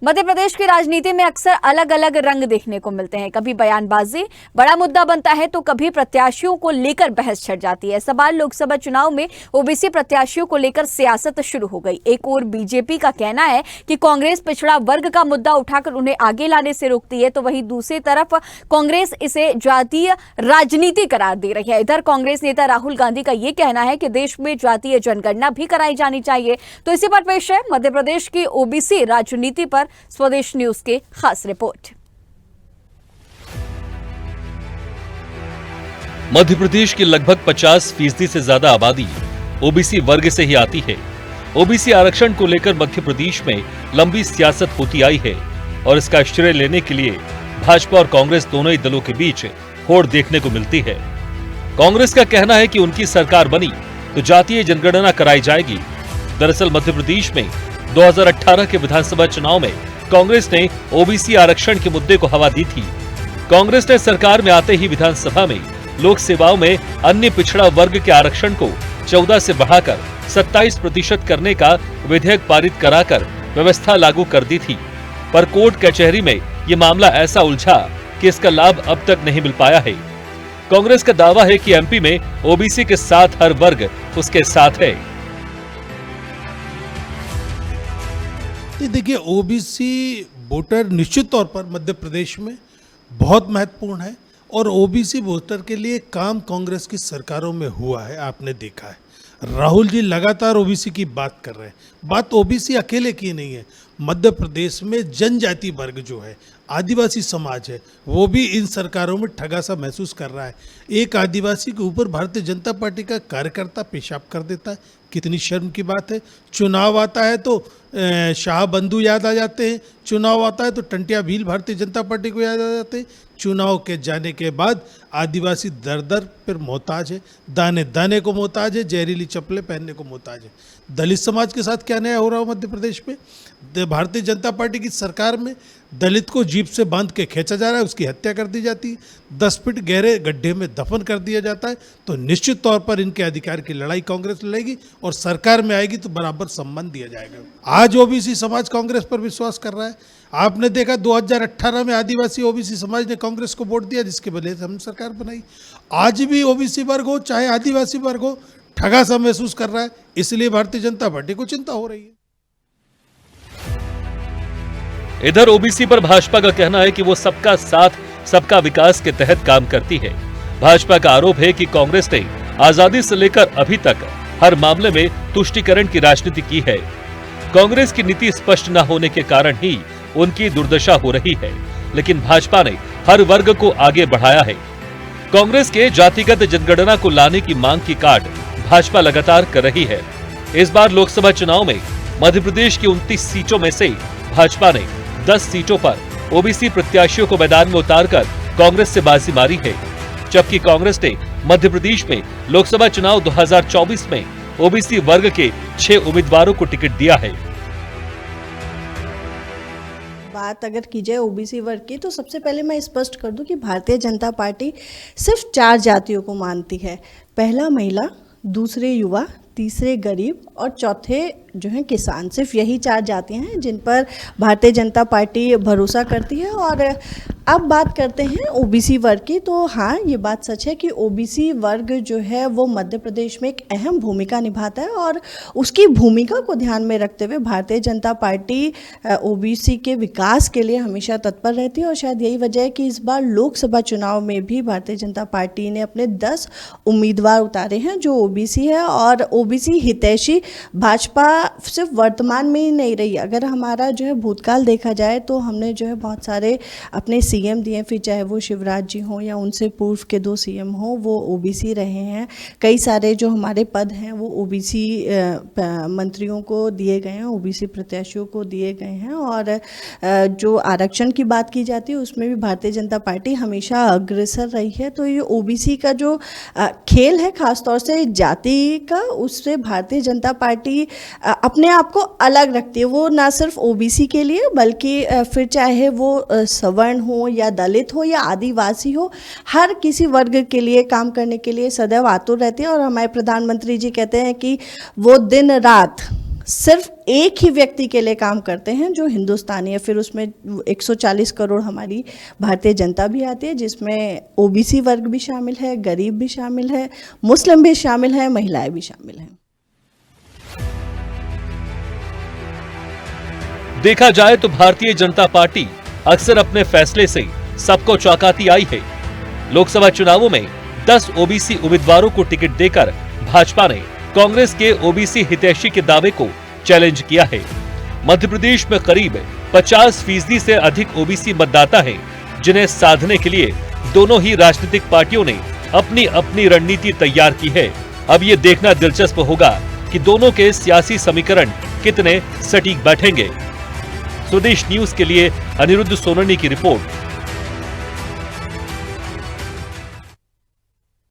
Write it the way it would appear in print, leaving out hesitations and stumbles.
मध्य प्रदेश की राजनीति में अक्सर अलग अलग रंग देखने को मिलते हैं। कभी बयानबाजी बड़ा मुद्दा बनता है तो कभी प्रत्याशियों को लेकर बहस छिड़ जाती है। इस बार लोकसभा चुनाव में ओबीसी प्रत्याशियों को लेकर सियासत शुरू हो गई। एक ओर बीजेपी का कहना है कि कांग्रेस पिछड़ा वर्ग का मुद्दा उठाकर उन्हें आगे लाने से रोकती है, तो वहीं दूसरी तरफ कांग्रेस इसे जातीय राजनीति करार दे रही है। इधर कांग्रेस नेता राहुल गांधी का यह कहना है कि देश में जातीय जनगणना भी कराई जानी चाहिए। तो इसी पर पेश है मध्य प्रदेश की ओबीसी राजनीति पर स्वदेश न्यूज की खास रिपोर्ट। मध्य प्रदेश की लगभग 50% से ज्यादा आबादी ओबीसी वर्ग से ही आती है। ओबीसी आरक्षण को लेकर मध्य प्रदेश में लंबी सियासत होती आई है और इसका श्रेय लेने के लिए भाजपा और कांग्रेस दोनों ही दलों के बीच होड़ देखने को मिलती है। कांग्रेस का कहना है कि उनकी सरकार बनी तो जातीय जनगणना कराई जाएगी। दरअसल मध्य प्रदेश में 2018 के विधानसभा चुनाव में कांग्रेस ने ओबीसी आरक्षण के मुद्दे को हवा दी थी। कांग्रेस ने सरकार में आते ही विधानसभा में लोक सेवाओं में अन्य पिछड़ा वर्ग के आरक्षण को 14 से बढ़ाकर 27% करने का विधेयक पारित कराकर व्यवस्था लागू कर दी थी। पर कोर्ट कचहरी में ये मामला ऐसा उलझा कि इसका लाभ अब तक नहीं मिल पाया है। कांग्रेस का दावा है कि एमपी में ओबीसी के साथ हर वर्ग उसके साथ है। देखिए, ओबीसी वोटर निश्चित तौर पर मध्य प्रदेश में बहुत महत्वपूर्ण है और ओबीसी वोटर के लिए काम कांग्रेस की सरकारों में हुआ है। आपने देखा है राहुल जी लगातार ओबीसी की बात कर रहे हैं। बात ओबीसी अकेले की नहीं है। मध्य प्रदेश में जनजाति वर्ग जो है, आदिवासी समाज है, वो भी इन सरकारों में ठगा सा महसूस कर रहा है। एक आदिवासी के ऊपर भारतीय जनता पार्टी का कार्यकर्ता पेशाब कर देता है, कितनी शर्म की बात है। चुनाव आता है तो शाह बंधु याद आ जाते हैं, चुनाव आता है तो टंटिया भील भारतीय जनता पार्टी को याद आ जाते हैं। चुनाव के जाने के बाद आदिवासी दर दर पर मोहताज है, दाने दाने को मोहताज है, जहरीली चप्पलें पहनने को मोहताज है। दलित समाज के साथ क्या नया हो रहा हो मध्य प्रदेश में? भारतीय जनता पार्टी की सरकार में दलित को जीप से बांध के खींचा जा रहा है, उसकी हत्या कर दी जाती है, 10 फीट गहरे गड्ढे में दफन कर दिया जाता है। तो निश्चित तौर पर इनके अधिकार की लड़ाई कांग्रेस लड़ेगी और सरकार में आएगी तो बराबर सम्मान दिया जाएगा। आज ओबीसी समाज कांग्रेस पर विश्वास कर रहा है। आपने देखा 2018 में आदिवासी ओबीसी समाज ने कांग्रेस को वोट दिया, जिसके वजह से हमने सरकार बनाई। आज भी ओबीसी वर्ग हो चाहे आदिवासी वर्ग हो, ठगा सा महसूस कर रहा है। इसलिए भारतीय जनता पार्टी को चिंता हो रही है। इधर ओबीसी पर भाजपा का कहना है कि वो सबका साथ सबका विकास के तहत काम करती है। भाजपा का आरोप है कि कांग्रेस ने आजादी से लेकर अभी तक हर मामले में तुष्टीकरण की राजनीति की है। कांग्रेस की नीति स्पष्ट न होने के कारण ही उनकी दुर्दशा हो रही है, लेकिन भाजपा ने हर वर्ग को आगे बढ़ाया है। कांग्रेस के जातिगत जनगणना को लाने की मांग की काट भाजपा लगातार कर रही है। इस बार लोकसभा चुनाव में मध्य प्रदेश की 29 सीटों में से भाजपा ने 10 सीटों पर ओबीसी प्रत्याशियों को मैदान में उतारकर कांग्रेस से बाजी मारी है, जबकि कांग्रेस ने मध्य प्रदेश में लोकसभा चुनाव 2024 में ओबीसी वर्ग के 6 उम्मीदवारों को टिकट दिया है। बात अगर की जाए ओबीसी वर्ग की, तो सबसे पहले मैं स्पष्ट कर दूं कि भारतीय जनता पार्टी सिर्फ 4 जातियों को मानती है। पहला महिला, दूसरे युवा, तीसरे गरीब और चौथे जो है किसान। सिर्फ यही 4 जातियां हैं जिन पर भारतीय जनता पार्टी भरोसा करती है। और अब बात करते हैं ओबीसी वर्ग की, तो हाँ, ये बात सच है कि ओबीसी वर्ग जो है वो मध्य प्रदेश में एक अहम भूमिका निभाता है और उसकी भूमिका को ध्यान में रखते हुए भारतीय जनता पार्टी ओबीसी के विकास के लिए हमेशा तत्पर रहती है। और शायद यही वजह है कि इस बार लोकसभा चुनाव में भी भारतीय जनता पार्टी ने अपने 10 उम्मीदवार उतारे हैं जो ओबीसी है। और ओबीसी हितैषी भाजपा सिर्फ वर्तमान में ही नहीं रही। अगर हमारा जो है भूतकाल देखा जाए तो हमने जो है बहुत सारे अपने सीएम दिए, फिर चाहे वो शिवराज जी हों या उनसे पूर्व के 2 सीएम हों, वो ओबीसी रहे हैं। कई सारे जो हमारे पद हैं वो ओबीसी मंत्रियों को दिए गए हैं, ओबीसी प्रत्याशियों को दिए गए हैं। और जो आरक्षण की बात की जाती है उसमें भी भारतीय जनता पार्टी हमेशा अग्रसर रही है। तो ये ओबीसी का जो खेल है, खासतौर से जाति का, उससे भारतीय जनता पार्टी अपने आप को अलग रखती है। वो ना सिर्फ ओबीसी के लिए बल्कि फिर चाहे वो सवर्ण हो या दलित हो या आदिवासी हो, हर किसी वर्ग के लिए काम करने के लिए सदैव आतुर रहती है। और हमारे प्रधानमंत्री जी कहते हैं कि वो दिन रात सिर्फ एक ही व्यक्ति के लिए काम करते हैं जो हिंदुस्तानी है। फिर उसमें 140 करोड़ हमारी भारतीय जनता भी आती है, जिसमें ओबीसी वर्ग भी शामिल है, गरीब भी शामिल है, मुस्लिम भी शामिल है, महिलाएं भी शामिल हैं। देखा जाए तो भारतीय जनता पार्टी अक्सर अपने फैसले से सबको चौंकाती आई है। लोकसभा चुनावों में 10 ओबीसी उम्मीदवारों को टिकट देकर भाजपा ने कांग्रेस के ओबीसी हितैषी के दावे को चैलेंज किया है। मध्य प्रदेश में करीब 50% से अधिक ओबीसी मतदाता हैं, जिन्हें साधने के लिए दोनों ही राजनीतिक पार्टियों ने अपनी अपनी रणनीति तैयार की है। अब ये देखना दिलचस्प होगा कि दोनों के सियासी समीकरण कितने सटीक बैठेंगे। स्वदेश न्यूज के लिए अनिरुद्ध सोननी की रिपोर्ट।